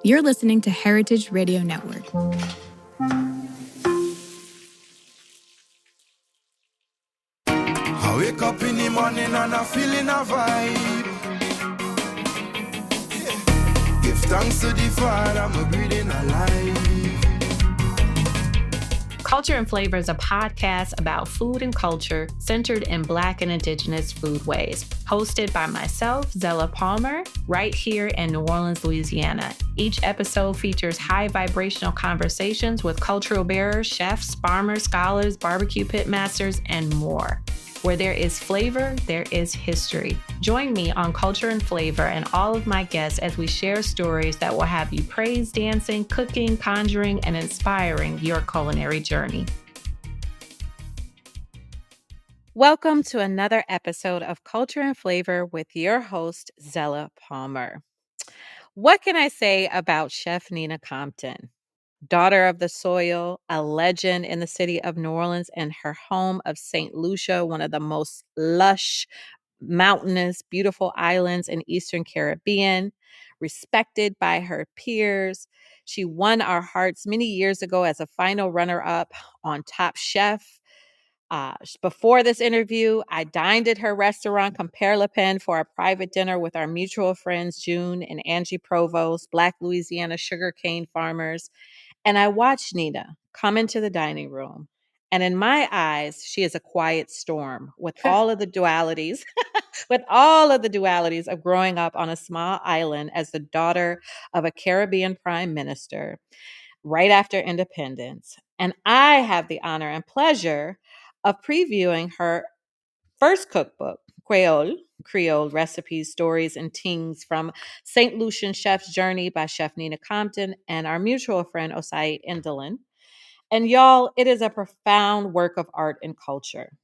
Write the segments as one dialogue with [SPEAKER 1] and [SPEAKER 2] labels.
[SPEAKER 1] You're listening to Heritage Radio Network.
[SPEAKER 2] I wake up in the morning and I feeling a vibe. Yeah. Give thanks to the Father, I'm breathing alive.
[SPEAKER 3] Culture and Flavor is a podcast about food and culture centered in Black and Indigenous foodways, hosted by myself, Zella Palmer, right here in New Orleans, Louisiana. Each episode features high vibrational conversations with cultural bearers, chefs, farmers, scholars, barbecue pit masters, and more. Where there is flavor, there is history. Join me on Culture and Flavor and all of my guests as we share stories that will have you praise dancing, cooking, conjuring, and inspiring your culinary journey. Welcome to another episode of Culture and Flavor with your host, Zella Palmer. What can I say about Chef Nina Compton? Daughter of the soil, a legend in the city of New Orleans and her home of St. Lucia, one of the most lush, mountainous, beautiful islands in Eastern Caribbean, respected by her peers. She won our hearts many years ago as a final runner-up on Top Chef. Before this interview, I dined at her restaurant, Compère Lapin, for a private dinner with our mutual friends, June and Angie Provost, Black Louisiana sugarcane farmers. And I watched Nina come into the dining room. And in my eyes, she is a quiet storm with all of the dualities, of growing up on a small island as the daughter of a Caribbean prime minister right after independence. And I have the honor and pleasure of previewing her first cookbook, Creole Recipes, Stories, and Tings from St. Lucian Chef's Journey by Chef Nina Compton and our mutual friend, Osai Indolin. And y'all, it is a profound work of art and culture.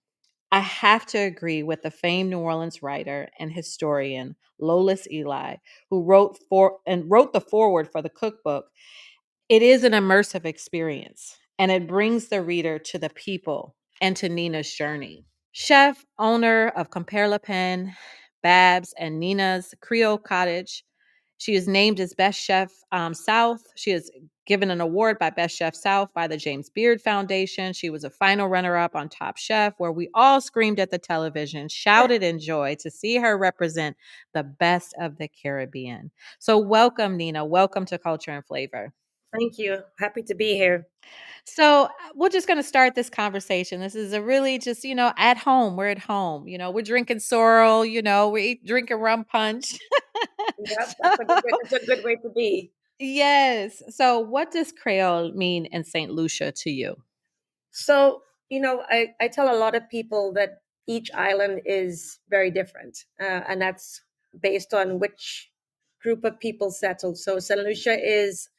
[SPEAKER 3] I have to agree with the famed New Orleans writer and historian Lolis Eli, who wrote the foreword for the cookbook. It is an immersive experience, and it brings the reader to the people and to Nina's journey. Chef, owner of Compère Lapin, Babs, and Nina's Creole Cottage. She is named as Best Chef South. She is given an award by Best Chef South by the James Beard Foundation. She was a final runner-up on Top Chef, where we all screamed at the television, shouted in joy to see her represent the best of the Caribbean. So welcome, Nina. Welcome to Culture and Flavor.
[SPEAKER 4] Thank you. Happy to be here.
[SPEAKER 3] So we're just going to start this conversation. This is a really just, at home. We're at home. We're drinking sorrel, we're drinking rum punch.
[SPEAKER 4] Yep, that's a good way to be.
[SPEAKER 3] Yes. So what does Creole mean in St. Lucia to you?
[SPEAKER 4] So, I tell a lot of people that each island is very different. And that's based on which group of people settled. So St. Lucia is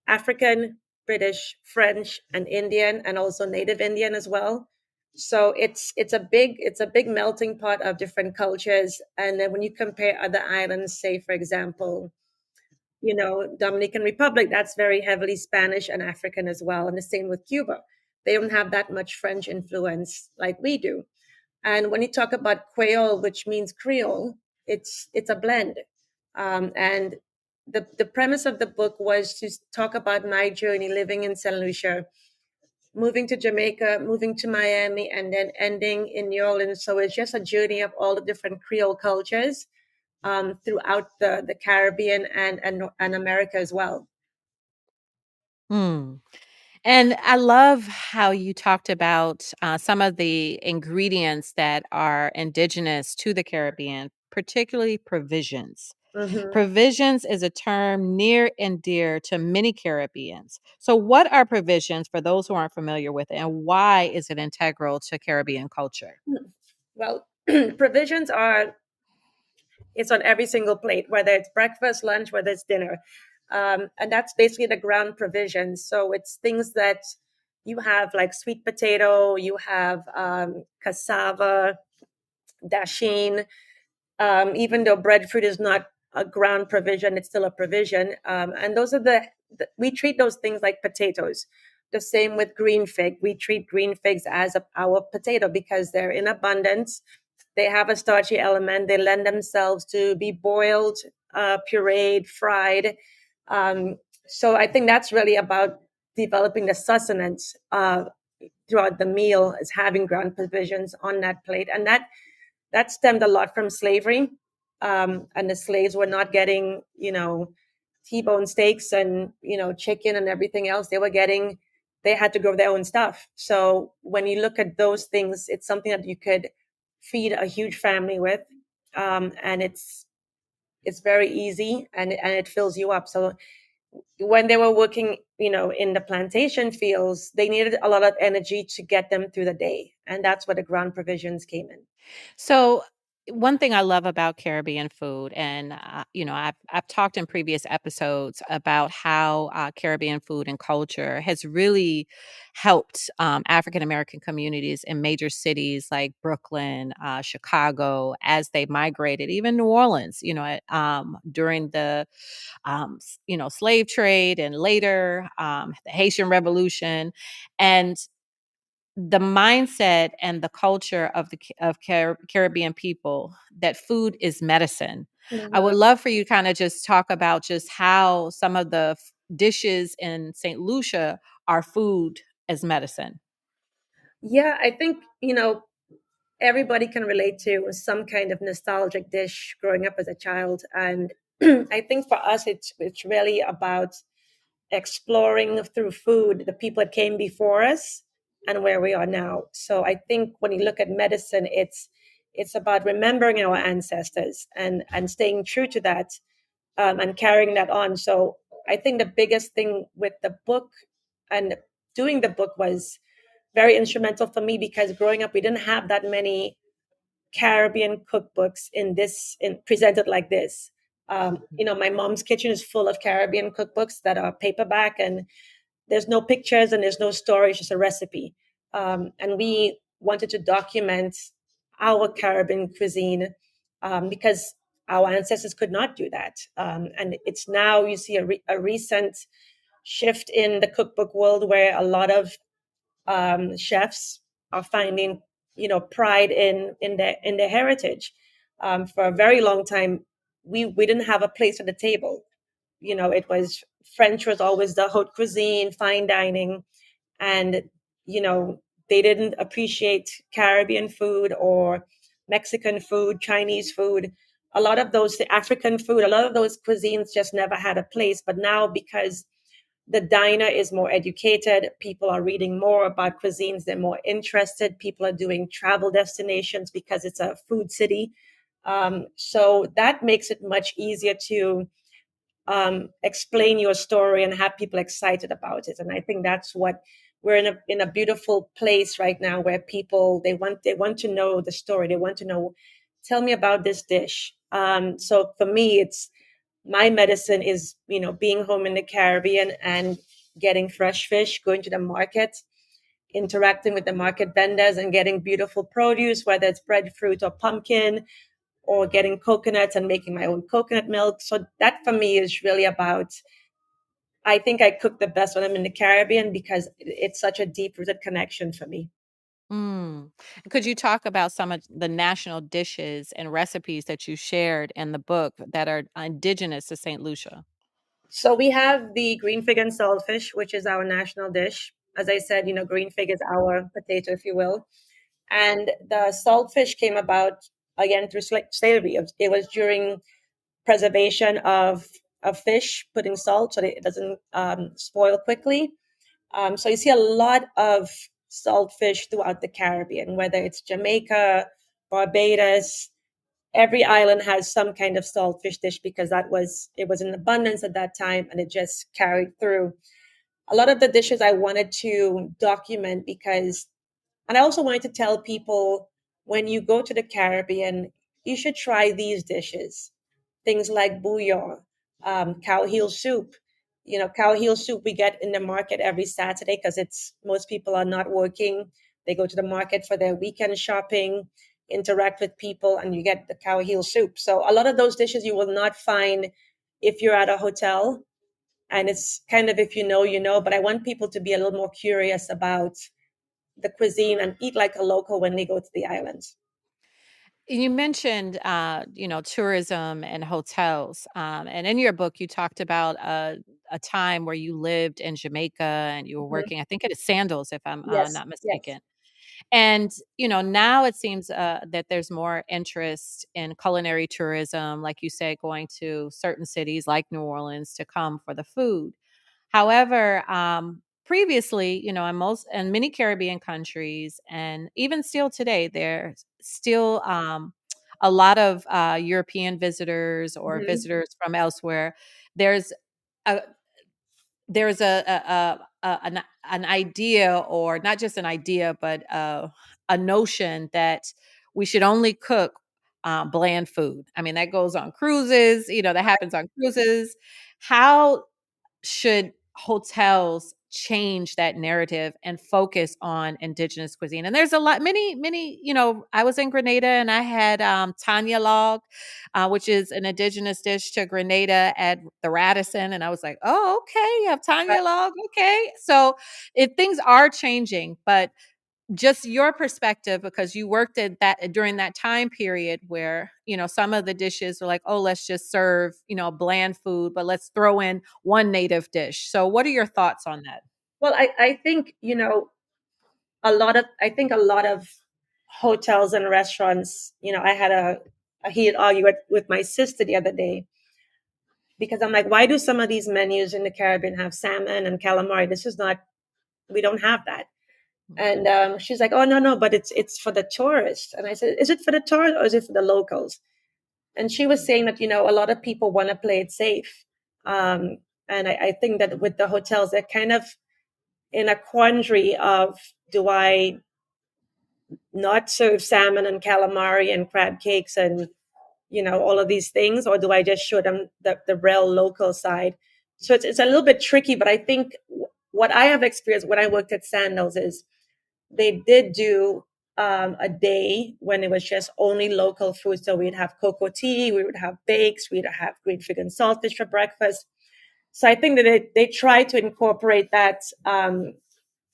[SPEAKER 4] African, British, French, and Indian, and also Native Indian as well. So it's a big melting pot of different cultures. And then when you compare other islands, say for example, Dominican Republic, that's very heavily Spanish and African as well. And the same with Cuba. They don't have that much French influence like we do. And when you talk about Creole, which means Creole, it's a blend. And the premise of the book was to talk about my journey living in St. Lucia, moving to Jamaica, moving to Miami, and then ending in New Orleans. So it's just a journey of all the different Creole cultures throughout the Caribbean and America as well.
[SPEAKER 3] Mm. And I love how you talked about some of the ingredients that are indigenous to the Caribbean, particularly provisions.
[SPEAKER 4] Mm-hmm.
[SPEAKER 3] Provisions is a term near and dear to many Caribbeans. So, what are provisions for those who aren't familiar with it, and why is it integral to Caribbean culture?
[SPEAKER 4] Well, provisions it's on every single plate, whether it's breakfast, lunch, whether it's dinner. And that's basically the ground provisions. So it's things that you have like sweet potato, you have cassava, dasheen. Even though breadfruit is not a ground provision, it's still a provision. And those are we treat those things like potatoes. The same with green fig. We treat green figs as our potato because they're in abundance. They have a starchy element. They lend themselves to be boiled, pureed, fried. So I think that's really about developing the sustenance throughout the meal, is having ground provisions on that plate, and that stemmed a lot from slavery. And the slaves were not getting, T-bone steaks and chicken and everything else. They had to grow their own stuff. So when you look at those things, it's something that you could feed a huge family with, and it's very easy, and it fills you up. So when they were working, in the plantation fields, they needed a lot of energy to get them through the day. And that's where the ground provisions came in.
[SPEAKER 3] So one thing I love about Caribbean food, and I've talked in previous episodes about how Caribbean food and culture has really helped African American communities in major cities like Brooklyn, Chicago, as they migrated, even New Orleans. During the slave trade, and later the Haitian Revolution, and the mindset and the culture of Caribbean people, that food is medicine. I would love for you to kind of just talk about just how some of the dishes in St. Lucia are food as medicine.
[SPEAKER 4] Yeah, I think, everybody can relate to some kind of nostalgic dish growing up as a child. And I think for us, it's really about exploring through food the people that came before us and where we are now. So I think when you look at medicine, it's about remembering our ancestors and staying true to that, and carrying that on. So I think the biggest thing with the book and doing the book was very instrumental for me, because growing up we didn't have that many Caribbean cookbooks in presented like this. My mom's kitchen is full of Caribbean cookbooks that are paperback, and there's no pictures and there's no story, it's just a recipe. And we wanted to document our Caribbean cuisine, because our ancestors could not do that. And it's now you see a recent shift in the cookbook world, where a lot of chefs are finding pride in their heritage. For a very long time, we didn't have a place at the table. It was French was always the haute cuisine, fine dining, and you know they didn't appreciate Caribbean food or Mexican food, Chinese food. A lot of those, the African food, a lot of those cuisines just never had a place. But now, because the diner is more educated, people are reading more about cuisines, they're more interested, people are doing travel destinations because it's a food city. So that makes it much easier to explain your story and have people excited about it. And I think that's what we're in a beautiful place right now, where people they want to know the story. They want to know, tell me about this dish. So for me, it's my medicine is being home in the Caribbean and getting fresh fish, going to the market, interacting with the market vendors, and getting beautiful produce, whether it's breadfruit or pumpkin, or getting coconuts and making my own coconut milk. So that for me is really about, I think I cook the best when I'm in the Caribbean, because it's such a deep rooted connection for me.
[SPEAKER 3] Mm. Could you talk about some of the national dishes and recipes that you shared in the book that are indigenous to St. Lucia?
[SPEAKER 4] So we have the green fig and saltfish, which is our national dish. As I said, green fig is our potato, if you will. And the saltfish came about again through slavery. It was during preservation of fish, putting salt so that it doesn't spoil quickly. So you see a lot of saltfish throughout the Caribbean, whether it's Jamaica, Barbados. Every island has some kind of saltfish dish, because it was in abundance at that time, and it just carried through. A lot of the dishes I wanted to document, because and I also wanted to tell people, when you go to the Caribbean, you should try these dishes. Things like bouillon, cow heel soup. Cow heel soup we get in the market every Saturday, because it's most people are not working. They go to the market for their weekend shopping, interact with people, and you get the cow heel soup. So a lot of those dishes you will not find if you're at a hotel. And it's kind of, if you know, you know. But I want people to be a little more curious about the cuisine and eat like a local when they go to the islands.
[SPEAKER 3] You mentioned, tourism and hotels, and in your book, you talked about a time where you lived in Jamaica and you were
[SPEAKER 4] Mhm.
[SPEAKER 3] working. I think it is sandals, if I'm
[SPEAKER 4] Yes,
[SPEAKER 3] not
[SPEAKER 4] yes.
[SPEAKER 3] mistaken. And now it seems that there's more interest in culinary tourism, like you said, going to certain cities like New Orleans to come for the food. However, previously, in many Caribbean countries, and even still today, there's still a lot of European visitors or
[SPEAKER 4] Mhm.
[SPEAKER 3] visitors from elsewhere. There's a there's an idea, or not just an idea, but a notion that we should only cook bland food. I mean, that goes on cruises. That happens on cruises. How should hotels change that narrative and focus on indigenous cuisine? And there's a lot, many, I was in Grenada and I had Tanya log, which is an indigenous dish to Grenada at the Radisson. And I was like, oh, okay, you have
[SPEAKER 4] Right.
[SPEAKER 3] Tanya log. Okay. So if things are changing, but just your perspective, because you worked at that during that time period where some of the dishes were like, oh, let's just serve bland food, but let's throw in one native dish. So what are your thoughts on that?
[SPEAKER 4] Well, I think, I think a lot of hotels and restaurants, I had a heated argument with my sister the other day because I'm like, why do some of these menus in the Caribbean have salmon and calamari? This is not, we don't have that. And she's like, oh, no, no, but it's for the tourists. And I said, is it for the tourists or is it for the locals? And she was saying that, a lot of people want to play it safe. Um, and I think that with the hotels, they're kind of in a quandary of, do I not serve salmon and calamari and crab cakes and all of these things, or do I just show them the real local side? So it's a little bit tricky, but I think what I have experienced when I worked at Sandals is they did do a day when it was just only local food. So we'd have cocoa tea, we would have bakes, we'd have green fig and saltfish for breakfast. So I think that they try to incorporate that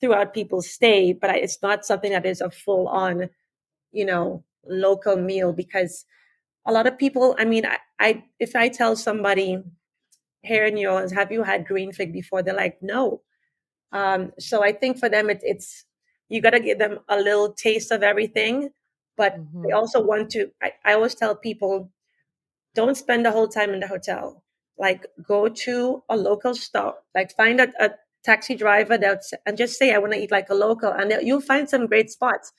[SPEAKER 4] throughout people's stay, but it's not something that is a full on, local meal because a lot of people, I mean, I if I tell somebody here in New Orleans, have you had green fig before? They're like, no. So I think for them, it's you got to give them a little taste of everything, but they
[SPEAKER 3] Mhm.
[SPEAKER 4] also want to. I always tell people, don't spend the whole time in the hotel. Like, go to a local stop. Like, find a taxi driver and just say, I want to eat like a local, and you'll find some great spots.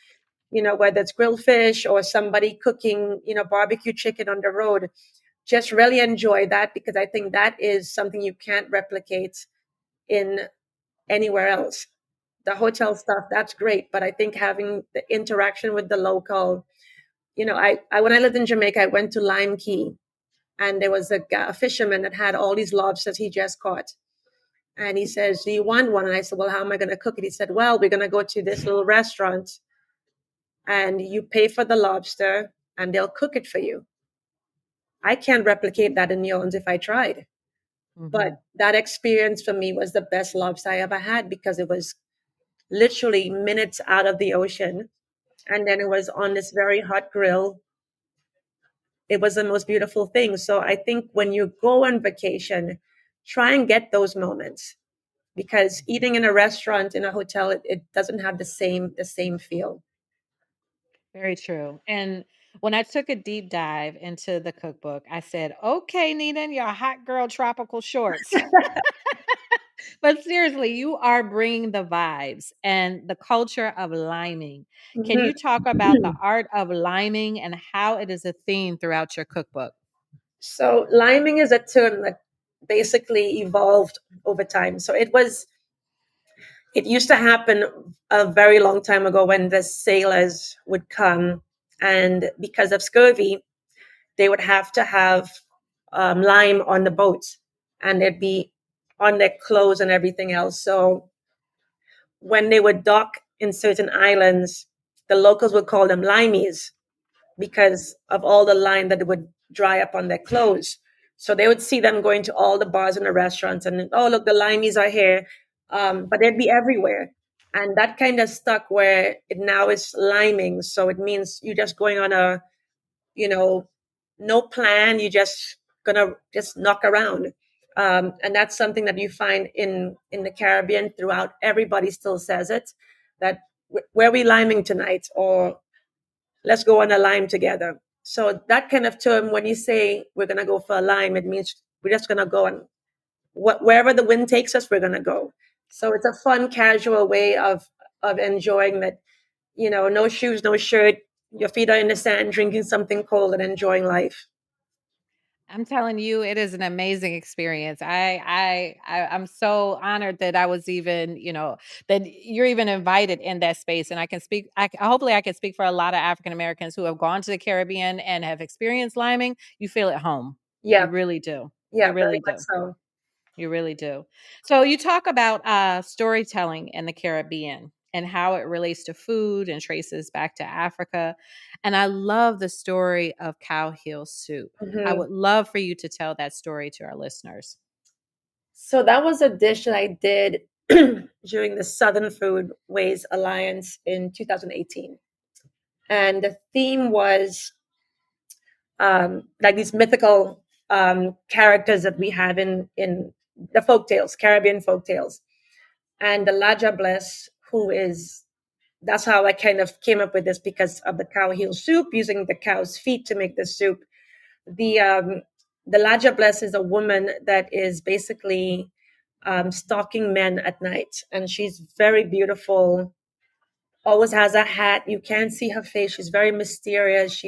[SPEAKER 4] Whether it's grilled fish or somebody cooking, barbecue chicken on the road. Just really enjoy that because I think that is something you can't replicate in anywhere else. The hotel stuff, that's great, but I think having the interaction with the local, I when I lived in Jamaica, I went to Lime Key, and there was a fisherman that had all these lobsters he just caught. And he says, do you want one? And I said, well, how am I going to cook it? He said, well, we're going to go to this little restaurant and you pay for the lobster and they'll cook it for you. I can't replicate that in New Orleans if I tried.
[SPEAKER 3] Mhm.
[SPEAKER 4] But that experience for me was the best lobster I ever had because it was literally minutes out of the ocean. And then it was on this very hot grill. It was the most beautiful thing. So I think when you go on vacation, try and get those moments because eating in a restaurant, in a hotel, it doesn't have the same feel.
[SPEAKER 3] Very true. And when I took a deep dive into the cookbook, I said, okay, Nina, in your hot girl tropical shorts. But seriously, you are bringing the vibes and the culture of liming. Can
[SPEAKER 4] Mhm.
[SPEAKER 3] you talk about the art of liming and how it is a theme throughout your cookbook?
[SPEAKER 4] So liming is a term that basically evolved over time. So it used to happen a very long time ago when the sailors would come, and because of scurvy, they would have to have lime on the boats, and they'd be on their clothes and everything else. So when they would dock in certain islands, the locals would call them limeys because of all the lime that would dry up on their clothes. So they would see them going to all the bars and the restaurants and, oh, look, the limeys are here. But they'd be everywhere. And that kind of stuck where it now is liming. So it means you're just going on no plan. You just gonna just knock around. And that's something that you find in the Caribbean throughout. Everybody still says it, that where are we liming tonight, or let's go on a lime together. So that kind of term, when you say we're gonna go for a lime, it means we're just gonna go, and wherever the wind takes us, we're gonna go. So it's a fun, casual way of enjoying that. No shoes, no shirt, your feet are in the sand, drinking something cold and enjoying life.
[SPEAKER 3] I'm telling you, it is an amazing experience. I'm so honored that I was even, that you're even invited in that space. And I can speak, hopefully I can speak for a lot of African Americans who have gone to the Caribbean and have experienced liming. You feel at home.
[SPEAKER 4] Yeah,
[SPEAKER 3] You really do.
[SPEAKER 4] yeah,
[SPEAKER 3] You
[SPEAKER 4] very
[SPEAKER 3] really
[SPEAKER 4] much
[SPEAKER 3] do.
[SPEAKER 4] so.
[SPEAKER 3] You really do. So you talk about storytelling in the Caribbean and how it relates to food and traces back to Africa. And I love the story of cow heel soup. I
[SPEAKER 4] Mhm.
[SPEAKER 3] would love for you to tell that story to our listeners.
[SPEAKER 4] So that was a dish that I did during the Southern Foodways Alliance in 2018. And the theme was like these mythical characters that we have in the folk tales, Caribbean folk tales. And the Laja Bless, who is, that's how I kind of came up with this, because of the cow heel soup, using the cow's feet to make the soup. The the Laja Bless is a woman that is basically stalking men at night, and she's very beautiful. Always has a hat. You can't see her face. She's very mysterious.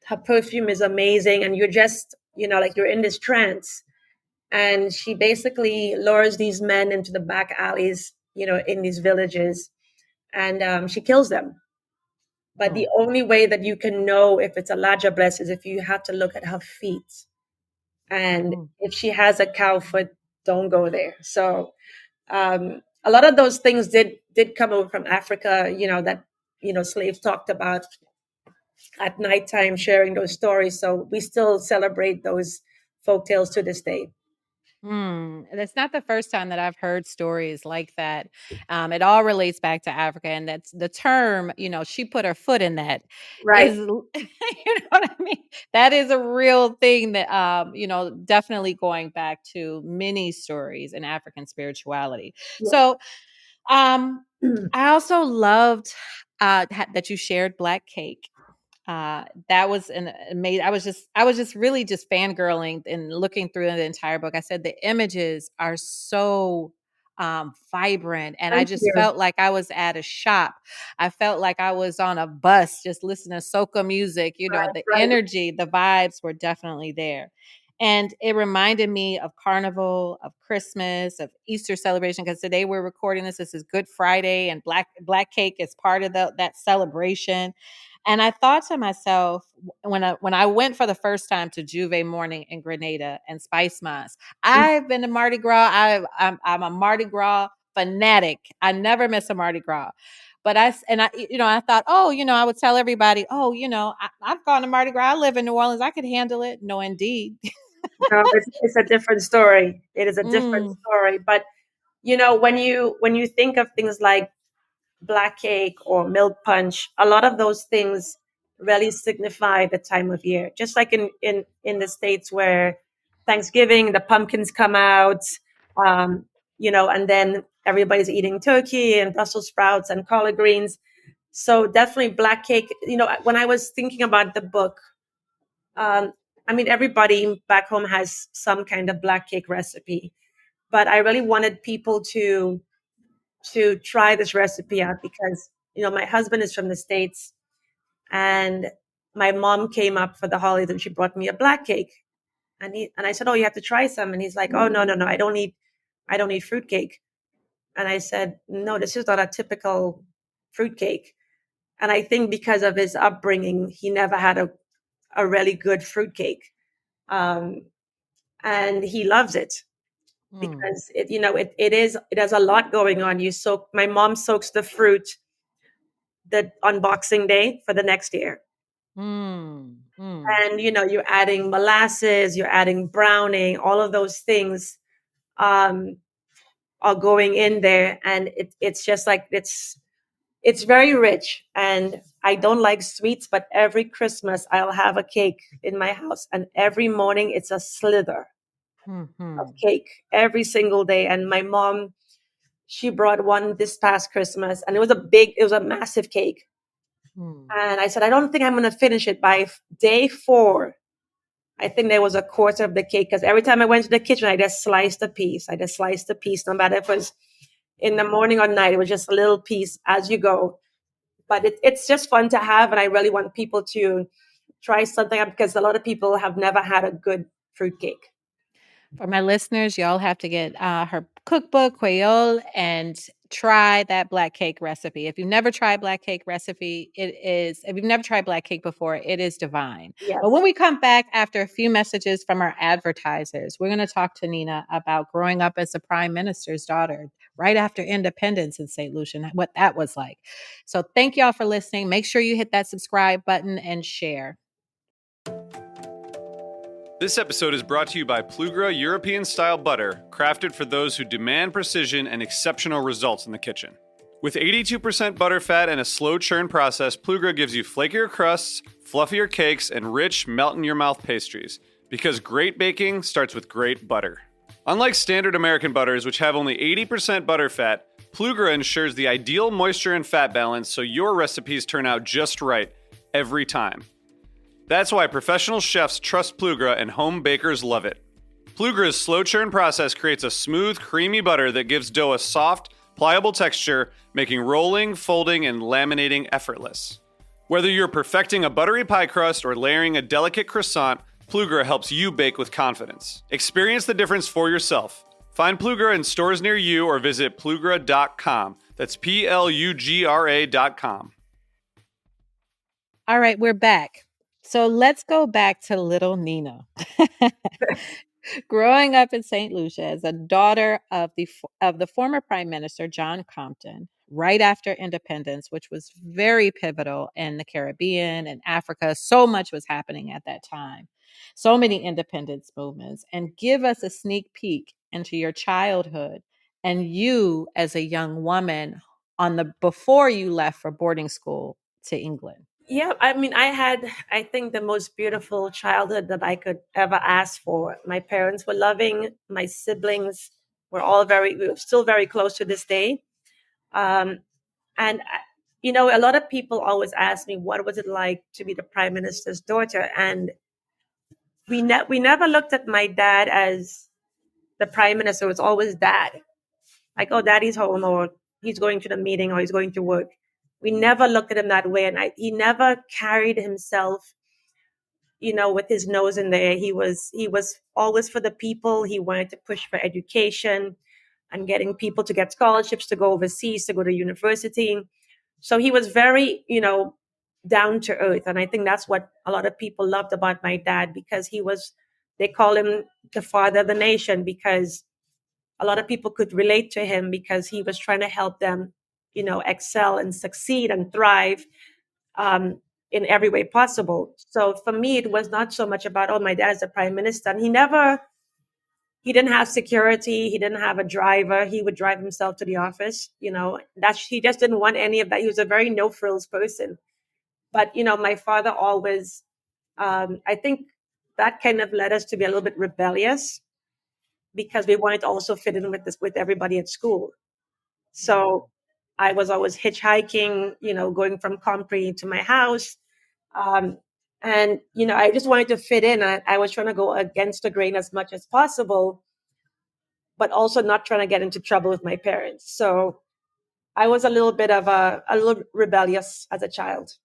[SPEAKER 4] Her perfume is amazing, and you're just, like you're in this trance. And she basically lures these men into the back alleys, in these villages, and she kills them. But the
[SPEAKER 3] Mm,
[SPEAKER 4] only way that you can know if it's a Laja Bless is if you have to look at her feet. And
[SPEAKER 3] mm,
[SPEAKER 4] if she has a cow foot, don't go there. So a lot of those things did come over from Africa, that slaves talked about at nighttime, sharing those stories. So we still celebrate those folk tales to this day.
[SPEAKER 3] And it's not the first time that I've heard stories like that. It all relates back to Africa, and that's the term. She put her foot in that.
[SPEAKER 4] Right.
[SPEAKER 3] Is you know what I mean? That is a real thing that definitely going back to many stories in African spirituality.
[SPEAKER 4] Yeah.
[SPEAKER 3] So, I also loved that you shared black cake. That was an amazing. I was just really just fangirling and looking through the entire book. I said the images are so vibrant, and I
[SPEAKER 4] Thank
[SPEAKER 3] just
[SPEAKER 4] you.
[SPEAKER 3] felt like I was at a shop. I felt like I was on a bus just listening to soca music. The
[SPEAKER 4] Right.
[SPEAKER 3] energy, the vibes were definitely there. And it reminded me of Carnival, of Christmas, of Easter celebration. Because today we're recording this. This is Good Friday, and black cake is part of that celebration. And I thought to myself, when I went for the first time to Juve Morning in Grenada and Spice Moss, I've been to Mardi Gras. I'm a Mardi Gras fanatic. I never miss a Mardi Gras. But I thought, I would tell everybody, I've gone to Mardi Gras. I live in New Orleans. I could handle it. No, indeed.
[SPEAKER 4] No, it's a different story. It is a different
[SPEAKER 3] Mm,
[SPEAKER 4] story. But when you think of things like black cake or milk punch, a lot of those things really signify the time of year. Just like in the States, where Thanksgiving, the pumpkins come out, and then everybody's eating turkey and Brussels sprouts and collard greens. So definitely black cake. When I was thinking about the book, um, I mean, everybody back home has some kind of black cake recipe, but I really wanted people to try this recipe out, because my husband is from the States, and my mom came up for the holidays and she brought me a black cake, and I said, "Oh, you have to try some." And he's like, "Oh, no, no, no, I don't eat fruitcake." And I said, "No, this is not a typical fruitcake." And I think because of his upbringing, he never had a really good fruitcake. Um, and he loves it,
[SPEAKER 3] mm,
[SPEAKER 4] because it has a lot going on. My mom soaks the fruit the unboxing day for the next year.
[SPEAKER 3] mm, mm,
[SPEAKER 4] And you're adding molasses, you're adding browning, all of those things um, are going in there, and it's just like It's very rich, and I don't like sweets, but every Christmas I'll have a cake in my house, and every morning it's a slither of
[SPEAKER 3] Mhm.
[SPEAKER 4] cake every single day. And my mom, she brought one this past Christmas, and it was a massive cake.
[SPEAKER 3] Mm.
[SPEAKER 4] And I said, I don't think I'm going to finish it by day 4. I think there was a quarter of the cake, because every time I went to the kitchen, I just sliced a piece. I just sliced a piece, no matter if it was in the morning or night. It was just a little piece as you go. But it's just fun to have, and I really want people to try something up, because a lot of people have never had a good fruit cake.
[SPEAKER 3] For my listeners, y'all have to get her cookbook, KWÉYޮL, and try that black cake recipe. If you've never tried black cake recipe, if you've never tried black cake before, it is divine. But when
[SPEAKER 4] Yes.
[SPEAKER 3] we come back after a few messages from our advertisers, we're going to talk to Nina about growing up as the prime minister's daughter right after independence in St. Lucian, what that was like. So thank y'all for listening. Make sure you hit that subscribe button and share.
[SPEAKER 5] This episode is brought to you by Plugra European-style butter, crafted for those who demand precision and exceptional results in the kitchen. With 82% butter fat and a slow churn process, Plugra gives you flakier crusts, fluffier cakes, and rich, melt-in-your-mouth pastries. Because great baking starts with great butter. Unlike standard American butters, which have only 80% butter fat, Plugra ensures the ideal moisture and fat balance so your recipes turn out just right every time. That's why professional chefs trust Plugra and home bakers love it. Plugra's slow churn process creates a smooth, creamy butter that gives dough a soft, pliable texture, making rolling, folding, and laminating effortless. Whether you're perfecting a buttery pie crust or layering a delicate croissant, Plugra helps you bake with confidence. Experience the difference for yourself. Find Plugra in stores near you or visit plugra.com. That's Plugra.com.
[SPEAKER 3] All right, we're back. So let's go back to little Nina. Growing up in St. Lucia as a daughter of the former Prime Minister John Compton, right after independence, which was very pivotal in the Caribbean and Africa. So much was happening at that time. So many independence movements. And give us a sneak peek into your childhood and you as a young woman before you left for boarding school to England.
[SPEAKER 4] Yeah, I mean, I had, I think, the most beautiful childhood that I could ever ask for. My parents were loving. My siblings we were still very close to this day. Um, and, a lot of people always ask me, what was it like to be the prime minister's daughter? And we never looked at my dad as the prime minister. It was always dad. Like, oh, daddy's home, or he's going to the meeting, or he's going to work. We never looked at him that way. And he never carried himself, with his nose in the air. He was always for the people. He wanted to push for education and getting people to get scholarships to go overseas, to go to university. So he was very, down to earth. And I think that's what a lot of people loved about my dad, because they call him the father of the nation, because a lot of people could relate to him, because he was trying to help them, excel and succeed and thrive, um, in every way possible. So for me, it was not so much about, oh, my dad's the prime minister. And he didn't have security. He didn't have a driver. He would drive himself to the office. He just didn't want any of that. He was a very no frills person. But, my father always, I think that kind of led us to be a little bit rebellious, because we wanted to also fit in with everybody at school. So I was always hitchhiking, going from Compre to my house. Um, and, I just wanted to fit in. I was trying to go against the grain as much as possible, but also not trying to get into trouble with my parents. So I was a little bit of a little rebellious as a child.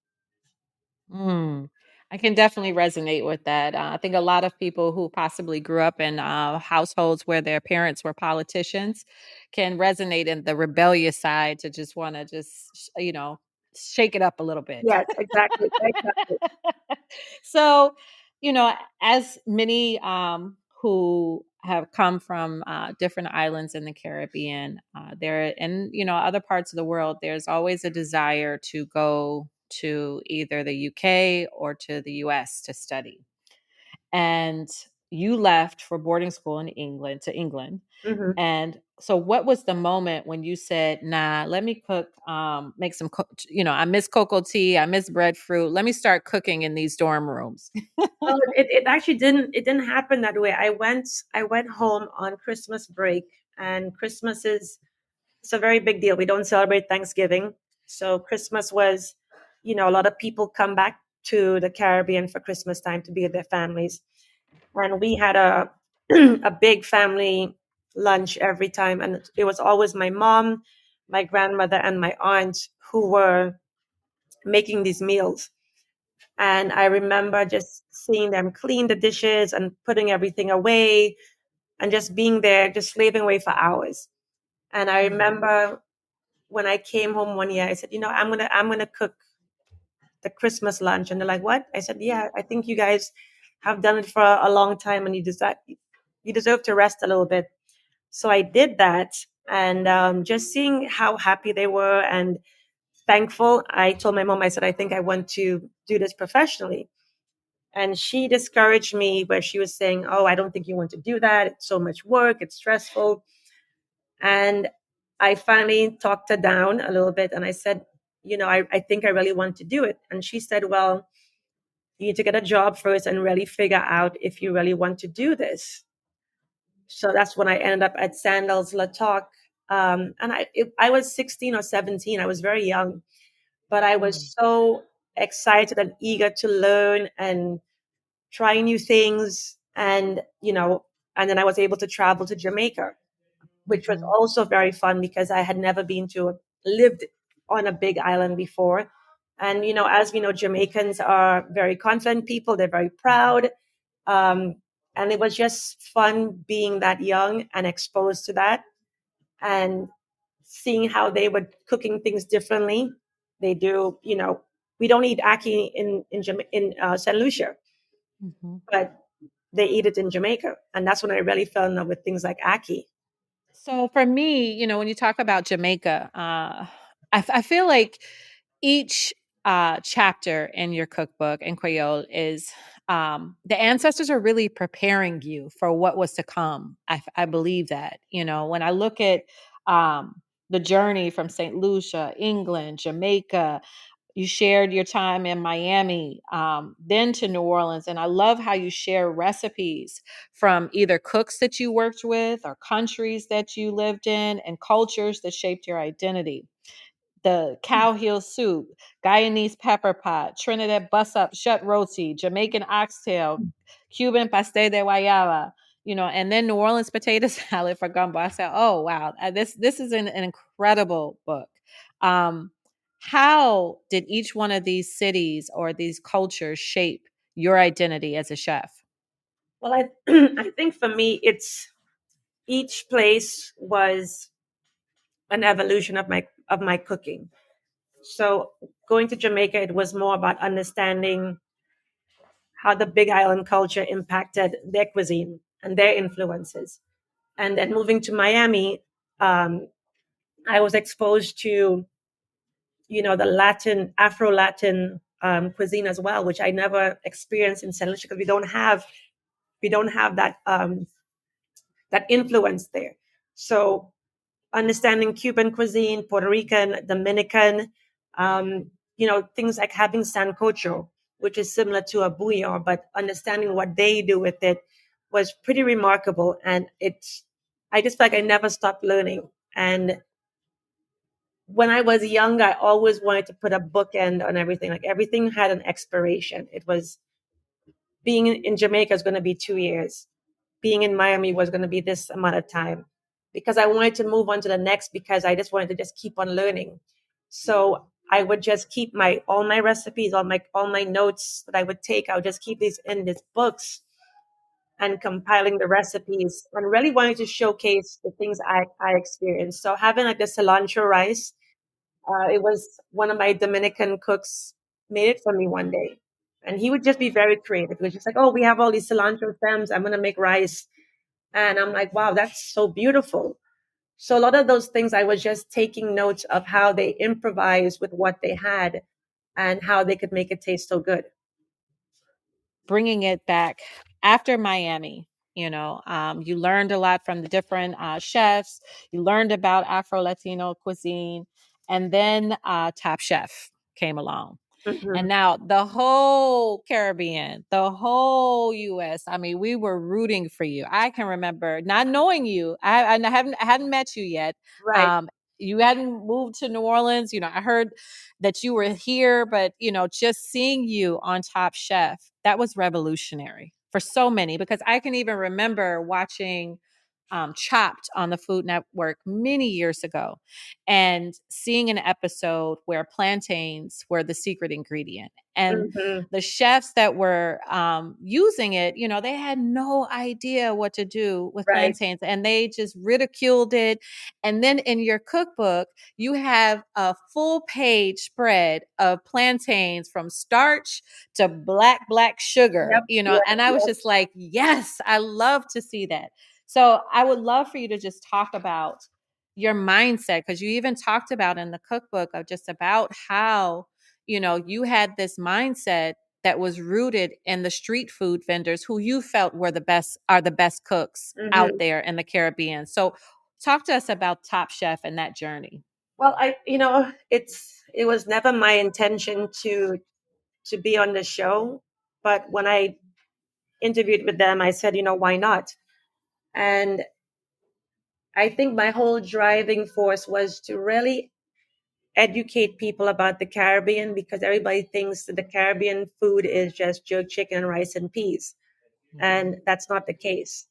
[SPEAKER 3] Mm. I can definitely resonate with that. I think a lot of people who possibly grew up in households where their parents were politicians can resonate in the rebellious side to just want to shake it up a little bit.
[SPEAKER 4] Yes, exactly. Exactly.
[SPEAKER 3] So, as many who have come from different islands in the Caribbean, other parts of the world, there's always a desire to go to either the UK or to the US to study. And, you left for boarding school in England to England.
[SPEAKER 4] Mm-hmm.
[SPEAKER 3] And so what was the moment when you said, nah, let me cook, make some, I miss cocoa tea. I miss breadfruit. Let me start cooking in these dorm rooms.
[SPEAKER 4] Well, it actually didn't happen that way. I went home on Christmas break, and Christmas is it's a very big deal. We don't celebrate Thanksgiving. So Christmas was, a lot of people come back to the Caribbean for Christmas time to be with their families. And we had a a big family lunch every time, and it was always my mom, my grandmother, and my aunt who were making these meals. And I remember just seeing them clean the dishes and putting everything away and just being there, just slaving away for hours. And I remember when I came home one year, I said, I'm gonna cook the Christmas lunch. And they're like, what? I said, yeah, I think you guys have done it for a long time, and you deserve to rest a little bit. So I did that, and just seeing how happy they were and thankful, I told my mom, I said, I think I want to do this professionally. And she discouraged me, where she was saying, oh, I don't think you want to do that. It's so much work. It's stressful. And I finally talked her down a little bit. And I said, I think I really want to do it. And she said, well, you need to get a job first and really figure out if you really want to do this. So that's when I ended up at Sandals La Talk. And I was 16 or 17. I was very young, but I was so excited and eager to learn and try new things. And then I was able to travel to Jamaica, which was also very fun because I had never lived on a big island before. And, as we know, Jamaicans are very confident people. They're very proud. Um, and it was just fun being that young and exposed to that and seeing how they were cooking things differently. They do, we don't eat ackee in St. Lucia, but they eat it in Jamaica. And that's when I really fell in love with things like ackee.
[SPEAKER 3] So for me, when you talk about Jamaica, I feel like each chapter in your cookbook in Creole is the ancestors are really preparing you for what was to come. I believe that, when I look at the journey from St. Lucia, England, Jamaica, you shared your time in Miami, then to New Orleans. And I love how you share recipes from either cooks that you worked with or countries that you lived in and cultures that shaped your identity. The cow heel soup, Guyanese pepper pot, Trinidad bus up shut roti, Jamaican oxtail, Cuban pastel de guayaba, and then New Orleans potato salad for gumbo. I said, oh wow, this is an incredible book. How did each one of these cities or these cultures shape your identity as a chef?
[SPEAKER 4] Well, I think for me, it's each place was an evolution of my cooking. So going to Jamaica, it was more about understanding how the Big Island culture impacted their cuisine and their influences. And then moving to Miami, um, I was exposed to, the Afro-Latin cuisine as well, which I never experienced in St. Lucia because we don't have that influence there. So understanding Cuban cuisine, Puerto Rican, Dominican, things like having sancocho, which is similar to a bouillon, but understanding what they do with it was pretty remarkable. And I just felt like I never stopped learning. And when I was young, I always wanted to put a bookend on everything. Like everything had an expiration. It was being in Jamaica is going to be 2 years. Being in Miami was going to be this amount of time because I wanted to move on to the next because I just wanted to just keep on learning. So I would just keep all my recipes, all my notes that I would take. I would just keep these books and compiling the recipes and really wanting to showcase the things I experienced. So having like the cilantro rice, it was one of my Dominican cooks made it for me one day. And he would just be very creative. He was just like, oh, we have all these cilantro stems. I'm going to make rice. And I'm like, wow, that's so beautiful. So a lot of those things, I was just taking notes of how they improvised with what they had and how they could make it taste so good.
[SPEAKER 3] Bringing it back after Miami, you learned a lot from the different chefs. You learned about Afro-Latino cuisine. And then Top Chef came along.
[SPEAKER 4] Mhm.
[SPEAKER 3] And now the whole Caribbean, the whole US, I mean, we were rooting for you. I can remember not knowing you. I hadn't met you yet.
[SPEAKER 4] Right.
[SPEAKER 3] Um, you hadn't moved to New Orleans. I heard that you were here, but just seeing you on Top Chef, that was revolutionary for so many, because I can even remember watching Chopped on the Food Network many years ago and seeing an episode where plantains were the secret ingredient. And
[SPEAKER 4] Mhm.
[SPEAKER 3] the chefs that were using it, they had no idea what to do with
[SPEAKER 4] Right.
[SPEAKER 3] plantains, and they just ridiculed it. And then in your cookbook, you have a full page spread of plantains from starch to black sugar,
[SPEAKER 4] Yep. Yep.
[SPEAKER 3] and I was
[SPEAKER 4] Yep.
[SPEAKER 3] just like, yes, I love to see that. So I would love for you to just talk about your mindset, because you even talked about in the cookbook of just about how, you had this mindset that was rooted in the street food vendors who you felt are the best cooks out
[SPEAKER 4] Mhm.
[SPEAKER 3] there in the Caribbean. So talk to us about Top Chef and that journey.
[SPEAKER 4] Well, it was never my intention to be on the show, but when I interviewed with them, I said, why not? And I think my whole driving force was to really educate people about the Caribbean, because everybody thinks that the Caribbean food is just jerk chicken and rice and peas. And that's not the case.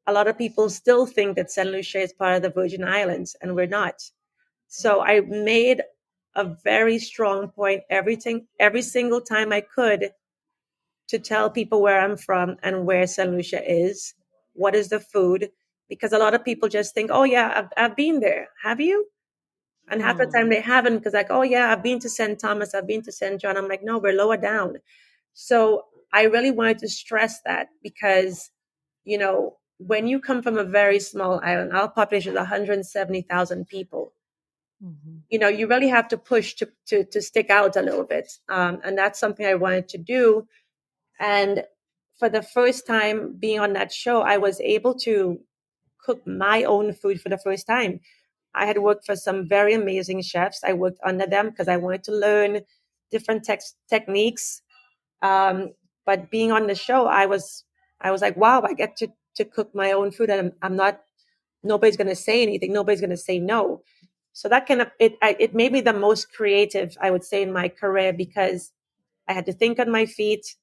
[SPEAKER 4] A lot of people still think that St. Lucia is part of the Virgin Islands, and we're not. So I made a very strong point every single time I could, to tell people where I'm from and where St. Lucia is, what is the food, because a lot of people just think, oh yeah, I've been there. Have you? And half the time
[SPEAKER 3] Mm.
[SPEAKER 4] they haven't, because like, oh yeah, I've been to St. Thomas, I've been to St. John. I'm like, no, we're lower down. So I really wanted to stress that, because, when you come from a very small island, our population is 170,000 people.
[SPEAKER 3] Mhm.
[SPEAKER 4] You really have to push to stick out a little bit. And that's something I wanted to do. And for the first time being on that show, I was able to cook my own food for the first time. I had worked for some very amazing chefs. I worked under them because I wanted to learn different techniques. But being on the show, I was like, wow, I get to cook my own food, and I'm not. Nobody's going to say anything. Nobody's going to say no. So that kind of it made me the most creative, I would say, in my career, because I had to think on my feet,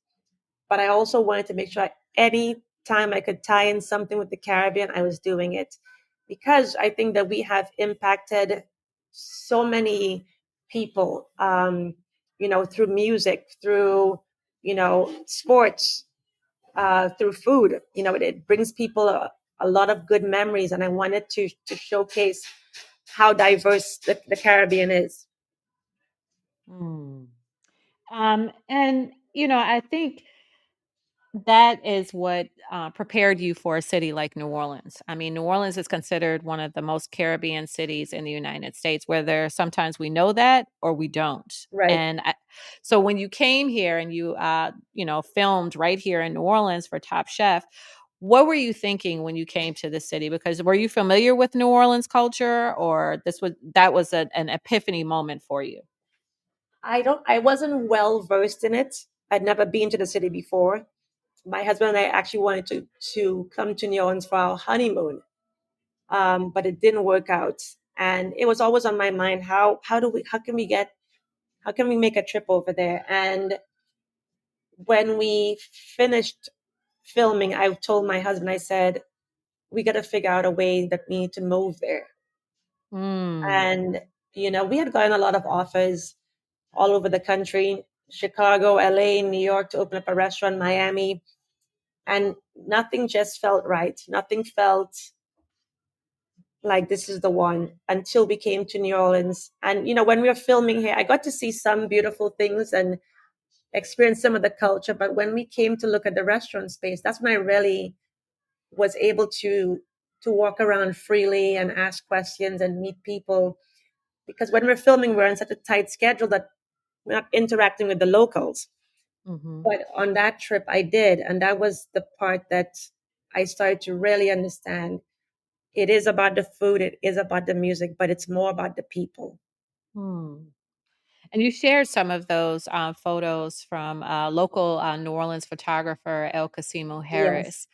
[SPEAKER 4] but I also wanted to make sure any time I could tie in something with the Caribbean, I was doing it, because I think that we have impacted so many people, through music, through, sports, through food. It brings people a lot of good memories, and I wanted to showcase how diverse the Caribbean is.
[SPEAKER 3] Mm. And I think that is what prepared you for a city like New Orleans. I mean, New Orleans is considered one of the most Caribbean cities in the United States, whether sometimes we know that or we don't.
[SPEAKER 4] Right.
[SPEAKER 3] And so when you came here and you filmed right here in New Orleans for Top Chef, what were you thinking when you came to the city? Because were you familiar with New Orleans culture, or that was an epiphany moment for you?
[SPEAKER 4] I wasn't well versed in it. I'd never been to the city before. My husband and I actually wanted to come to New Orleans for our honeymoon, but it didn't work out. And it was always on my mind, how can we make a trip over there? And when we finished filming, I told my husband, I said, we got to figure out a way that we need to move there.
[SPEAKER 3] Mm.
[SPEAKER 4] And we had gotten a lot of offers all over the country: Chicago, LA, New York, to open up a restaurant, Miami. And nothing just felt right. Nothing felt like this is the one, until we came to New Orleans. And, when we were filming here, I got to see some beautiful things and experience some of the culture. But when we came to look at the restaurant space, that's when I really was able to walk around freely and ask questions and meet people. Because when we're filming, we're on such a tight schedule that we're not interacting with the locals.
[SPEAKER 3] Mm-hmm.
[SPEAKER 4] But on that trip, I did. And that was the part that I started to really understand. It is about the food, it is about the music, but it's more about the people.
[SPEAKER 3] Hmm. And you shared some of those photos from local New Orleans photographer El Casimo
[SPEAKER 4] Yes.
[SPEAKER 3] Harris,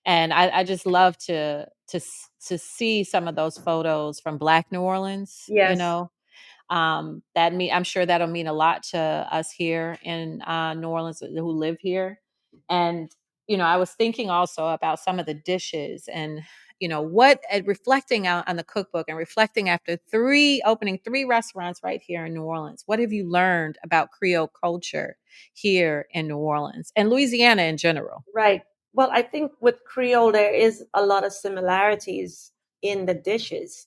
[SPEAKER 3] and I just love to see some of those photos from Black New Orleans. You
[SPEAKER 4] Yes.
[SPEAKER 3] know, I'm sure that'll mean a lot to us here in New Orleans who live here. And I was thinking also about some of the dishes and what reflecting on the cookbook and reflecting after opening three restaurants right here in New Orleans. What have you learned about Creole culture here in New Orleans and Louisiana in general?
[SPEAKER 4] Right. Well, I think with Creole, there is a lot of similarities in the dishes.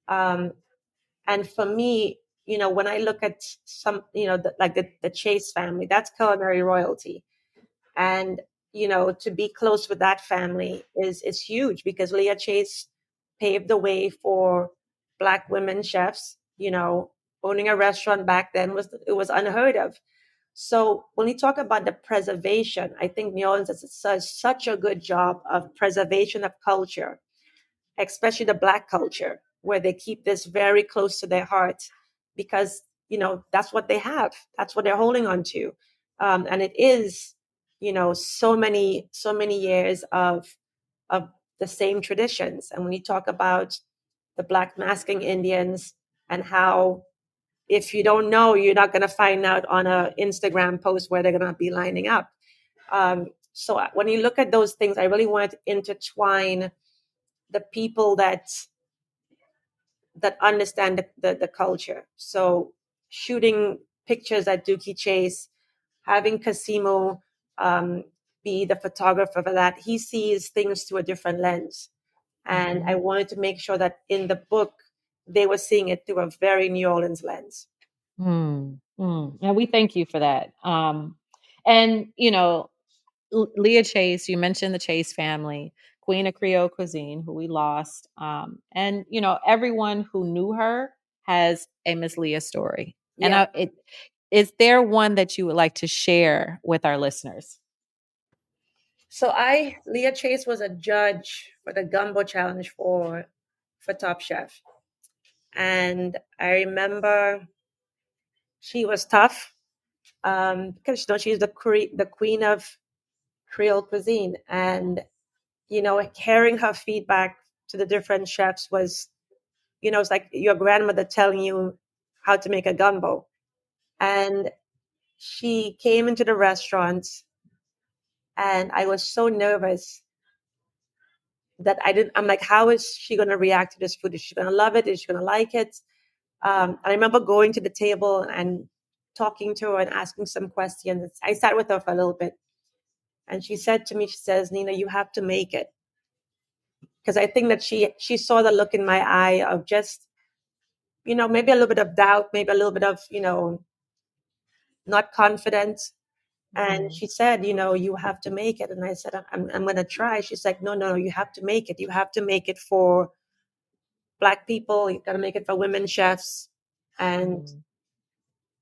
[SPEAKER 4] Um, and for me, when I look at some, like the Chase family, that's culinary royalty. And, to be close with that family is huge because Leah Chase paved the way for Black women chefs. Owning a restaurant back then was unheard of. So when you talk about the preservation, I think New Orleans does such a good job of preservation of culture, especially the Black culture, where they keep this very close to their heart because, that's what they have. That's what they're holding on to. And it is, so many years of the same traditions. And when you talk about the Black masking Indians and how if you don't know, you're not going to find out on a Instagram post where they're going to be lining up. So when you look at those things, I really wanted to intertwine the people that understand the culture. So shooting pictures at Dookie Chase, having Casimo be the photographer for that, he sees things through a different lens. And I wanted to make sure that in the book, they were seeing it through a very New Orleans lens.
[SPEAKER 3] And we thank you for that. And Leah Chase, you mentioned the Chase family, queen of Creole cuisine, who we lost. And everyone who knew her has a Miss Leah story. And
[SPEAKER 4] Yeah.
[SPEAKER 3] is there one that you would like to share with our listeners?
[SPEAKER 4] So Leah Chase was a judge for the gumbo challenge for Top Chef. And I remember she was tough because she's the queen of Creole cuisine. And, hearing her feedback to the different chefs was, it's like your grandmother telling you how to make a gumbo. And she came into the restaurant and I was so nervous that I'm like, how is she going to react to this food? Is she going to love it? Is she going to like it? And I remember going to the table and talking to her and asking some questions. I sat with her for a little bit. And she said to me, she says, Nina, you have to make it. Because I think that she saw the look in my eye of just, maybe a little bit of doubt, maybe a little bit of, not confident. And she said, you have to make it. And I said, I'm going to try. She's like, no, you have to make it. You have to make it for Black people. You got to make it for women chefs. And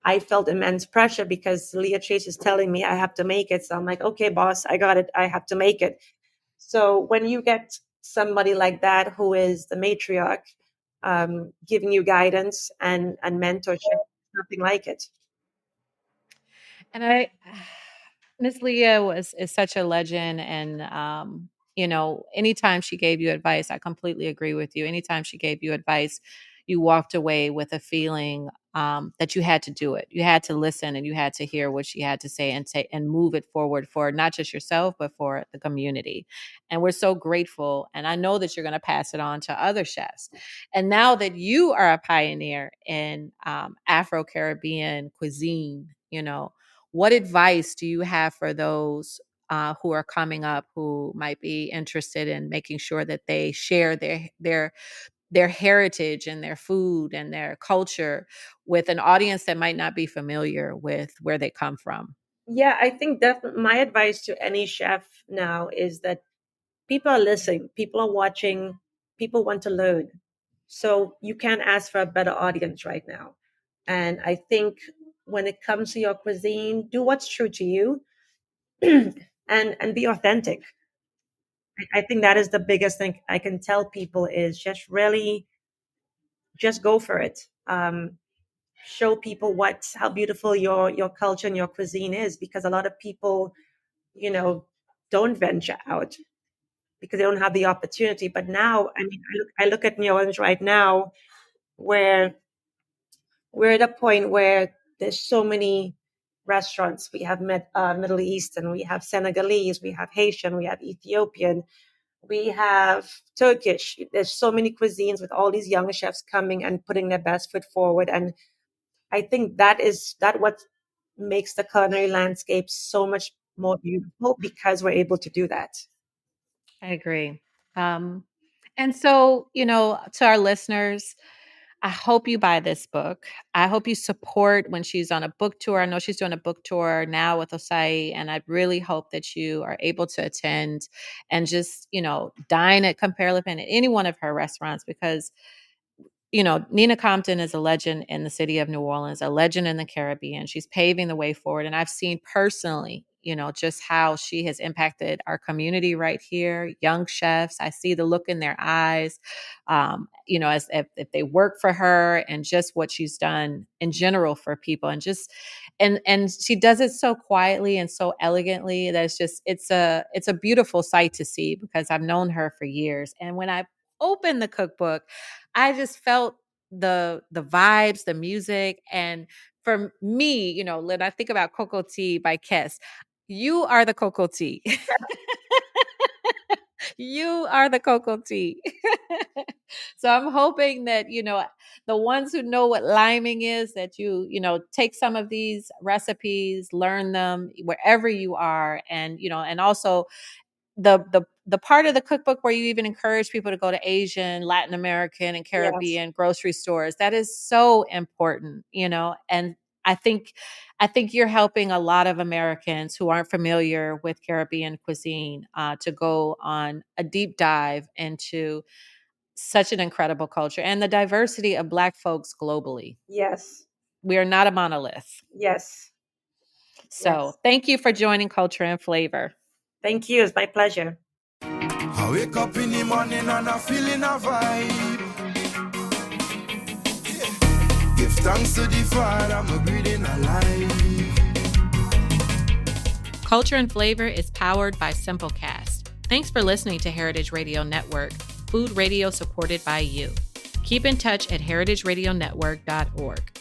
[SPEAKER 4] I felt immense pressure because Leah Chase is telling me I have to make it. So I'm like, okay, boss, I got it. I have to make it. So when you get somebody like that who is the matriarch, giving you guidance and mentorship, nothing like it.
[SPEAKER 3] And Miss Leah is such a legend, and anytime she gave you advice, I completely agree with you. Anytime she gave you advice, you walked away with a feeling that you had to do it. You had to listen, and you had to hear what she had to say, and move it forward for not just yourself, but for the community. And we're so grateful. And I know that you're going to pass it on to other chefs. And now that you are a pioneer in Afro Caribbean cuisine, what advice do you have for those who are coming up who might be interested in making sure that they share their heritage and their food and their culture with an audience that might not be familiar with where they come from?
[SPEAKER 4] Yeah, I think that my advice to any chef now is that people are listening, people are watching, people want to learn. So you can't ask for a better audience right now. And I think when it comes to your cuisine, do what's true to you, and be authentic. I think that is the biggest thing I can tell people is just really just go for it. Show people how beautiful your culture and your cuisine is, because a lot of people, don't venture out because they don't have the opportunity. But now, I mean, I look at New Orleans right now, where we're at a point where there's so many restaurants. We have Middle Eastern, we have Senegalese, we have Haitian, we have Ethiopian, we have Turkish. There's so many cuisines with all these young chefs coming and putting their best foot forward. And I think that what makes the culinary landscape so much more beautiful, because we're able to do that.
[SPEAKER 3] I agree. And so, to our listeners, I hope you buy this book. I hope you support when she's on a book tour. I know she's doing a book tour now with Osai, and I really hope that you are able to attend and just, dine at Compère Lapin at any one of her restaurants, because Nina Compton is a legend in the city of New Orleans, a legend in the Caribbean. She's paving the way forward. And I've seen personally, just how she has impacted our community right here. Young chefs, I see the look in their eyes, as if they work for her, and just what she's done in general for people. And and she does it so quietly and so elegantly that it's a beautiful sight to see, because I've known her for years. And when I opened the cookbook, I just felt the vibes, the music. And for me, when I think about Cocoa Tea by Kes, you are the cocoa tea. You are the cocoa tea. So I'm hoping that, the ones who know what liming is, that take some of these recipes, learn them wherever you are. And, and also the part of the cookbook where you even encourage people to go to Asian, Latin American, and Caribbean grocery stores. That is so important, and I think you're helping a lot of Americans who aren't familiar with Caribbean cuisine to go on a deep dive into such an incredible culture and the diversity of Black folks globally.
[SPEAKER 4] Yes.
[SPEAKER 3] We are not a monolith.
[SPEAKER 4] Yes.
[SPEAKER 3] So Thank you for joining Culture and Flavor.
[SPEAKER 4] Thank you. It's my pleasure.
[SPEAKER 2] I wake up in the morning and I'm feeling a vibe. Yeah. Give thanks to the Father, I'm breathing alive.
[SPEAKER 3] Culture and Flavor is powered by Simplecast. Thanks for listening to Heritage Radio Network, food radio supported by you. Keep in touch at heritageradionetwork.org.